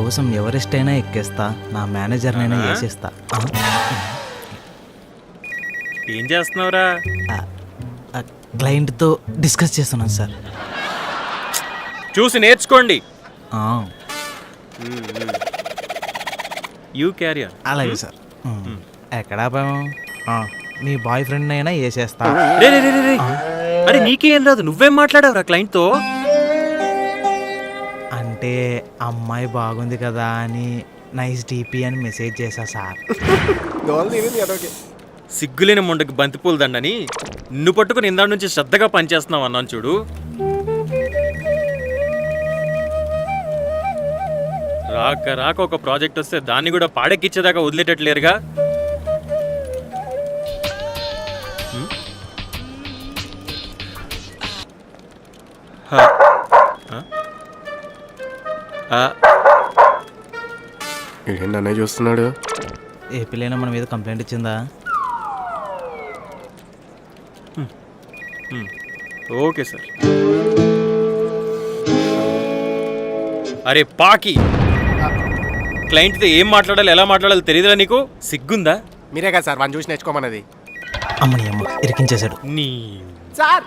కోసం ఎవరెస్ట్ అయినా ఎక్కేస్తా, నా మేనేజర్నైనా వేసేస్తా. ఏం చేస్తున్నావురా? క్లయింట్తో డిస్కస్ చేస్తున్నాను సార్. చూసి నేర్చుకోండి. You carrier. అలాగే సార్. ఎక్కడా మీ బాయ్ ఫ్రెండ్ అయినా వేసేస్తా. అరే నీకేం రాదు, నువ్వేం మాట్లాడావురా క్లయింట్తో? అంటే అమ్మాయి బాగుంది కదా అని నైస్ డీపీ అని మెసేజ్ చేశా సార్. సిగ్గులేని మొండకి బంతిపూల దండని నిన్ను పట్టుకుని ఇందా నుంచి శ్రద్ధగా పనిచేస్తున్నావు అన్నాను చూడు. రాక రాక ఒక ప్రాజెక్ట్ వస్తే దాన్ని కూడా పాడెక్కిచ్చేదాకా వదిలేటట్లేరుగా. ఏంటి అన్నయ్య చూస్తున్నాడు? ఏపీలైనా మన మీద కంప్లైంట్ ఇచ్చిందా? Okay sir. అరే పాకి, క్లయింట్తో ఏం మాట్లాడాలి ఎలా మాట్లాడాలి తెలియదురా నీకు? సిగ్గుందా? మీరే కదా సార్ వాడిని చూసి నేర్చుకోమన్నది. అమ్మని అమ్మ ఇరికించేశాడు. నీ సార్